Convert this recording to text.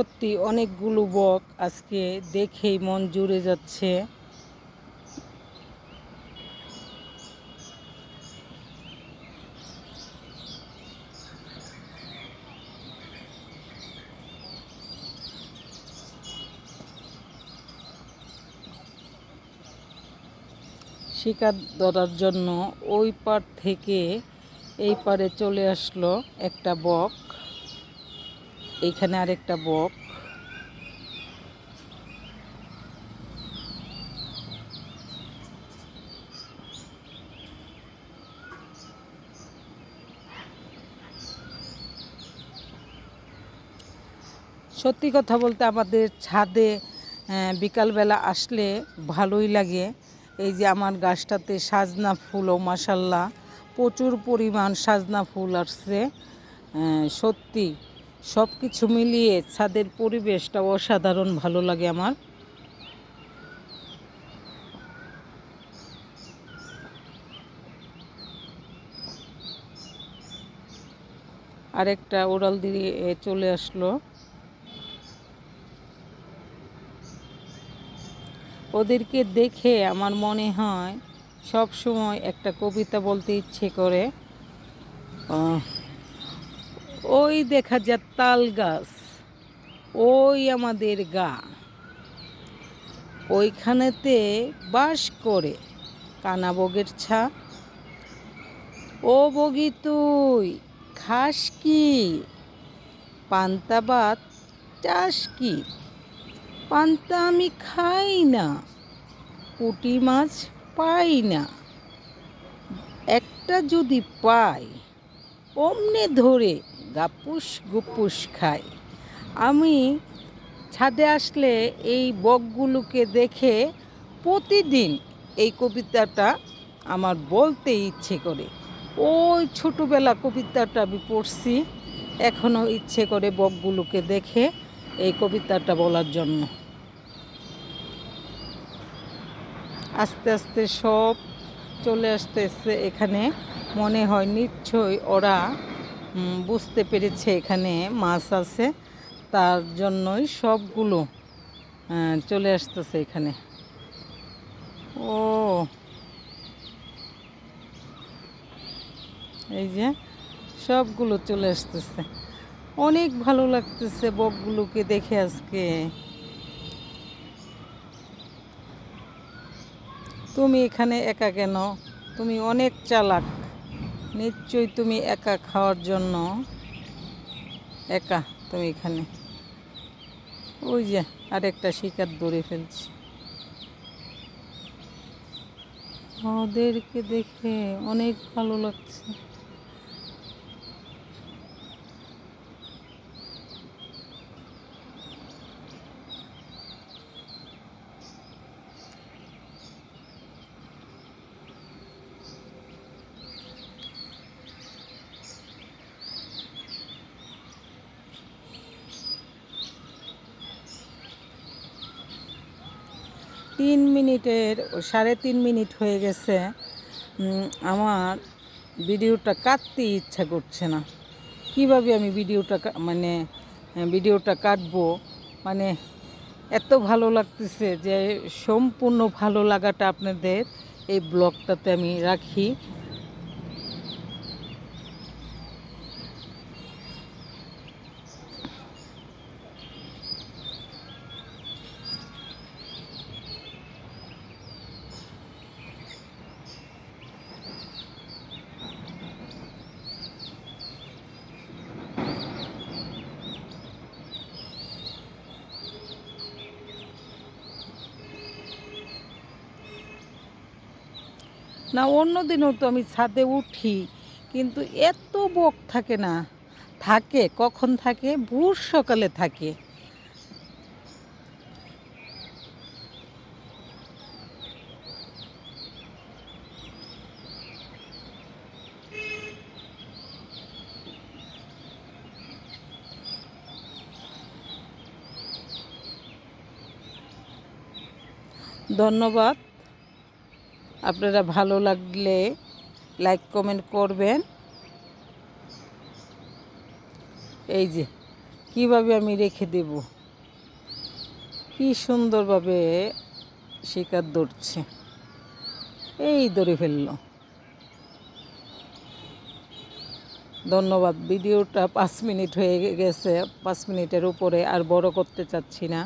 সত্যি অনেকগুলো বক আজকে দেখেই মন জুড়ে যাচ্ছে। শিকার ধরার জন্য ওই পার থেকে এই পারে চলে আসলো একটা বক, এইখানে আরেকটা বক। সত্যি কথা বলতে আমাদের ছাদে বিকালবেলা আসলে ভালোই লাগে। এই যে আমার গাছটাতে সাজনা ফুলও মাশাল্লাহ প্রচুর পরিমাণ সাজনা ফুল আসছে। সত্যি সব কিছু মিলিয়ে ছাদের পরিবেশটা অসাধারণ ভালো লাগে আমার। আরেকটা ওড়াল দিয়ে চলে আসলো। ওদেরকে দেখে আমার মনে হয় সব সময় একটা কবিতা বলতে ইচ্ছে করে। ওই দেখা যায় তাল গাছ, ওই আমাদের গা, ওইখানেতে বাস করে কানা বগের ছা। ও বগি তুই খাস কি, পান্তা ভাত চাস কি? পান্তা আমি খাই না, পুঁটি মাছ পাই না, একটা যদি পাই অমনে ধরে গাপুস গুপুস খাই। আমি ছাদে আসলে এই বকগুলোকে দেখে প্রতিদিন এই কবিতাটা আমার বলতে ইচ্ছে করে। ওই ছোটোবেলা কবিতাটা আমি পড়ছি, এখনও ইচ্ছে করে বকগুলোকে দেখে এই কবিতাটা বলার জন্য। আস্তে আস্তে সব চলে আসতেছে এখানে। মনে হয় নিশ্চয়ই ওরা বুঝতে পেরেছে এখানে মাছ আছে, তার জন্যই সবগুলো চলে আসতেছে এখানে। ও এই যে সবগুলো চলে আসতেছে, অনেক ভালো লাগতেছে বকগুলোকে দেখে আজকে। তুমি এখানে একা কেন? তুমি অনেক চালাক, নিশ্চয়ই তুমি একা খাওয়ার জন্য একা তুমি এখানে। ওই যে আরেকটা শিকার ধরে ফেলছি। ওদেরকে দেখে অনেক ভালো লাগছে। তিন মিনিটের 3.5 মিনিট হয়ে গেছে। আমার ভিডিওটা কাটতে ইচ্ছা করছে না। কিভাবে আমি ভিডিওটা কাটবো, মানে এত ভালো লাগতেছে যে সম্পূর্ণ ভালো লাগাটা আপনাদের এই ব্লগটাতে আমি রাখি। না, অন্য দিনও তো আমি ছাদে উঠি, কিন্তু এত বক থাকে না। থাকে কখন থাকে, ভোর সকালে থাকে। ধন্যবাদ। আপনারা ভালো লাগলে লাইক কমেন্ট করবেন। এই যে কিভাবে আমি রেখে দেব। কি সুন্দরভাবে শিকার ধরছে, এই ধরে ফেললো। ধন্যবাদ। ভিডিওটা 5 মিনিট হয়ে গেছে, 5 মিনিটের উপরে আর বড় করতে চাচ্ছি না।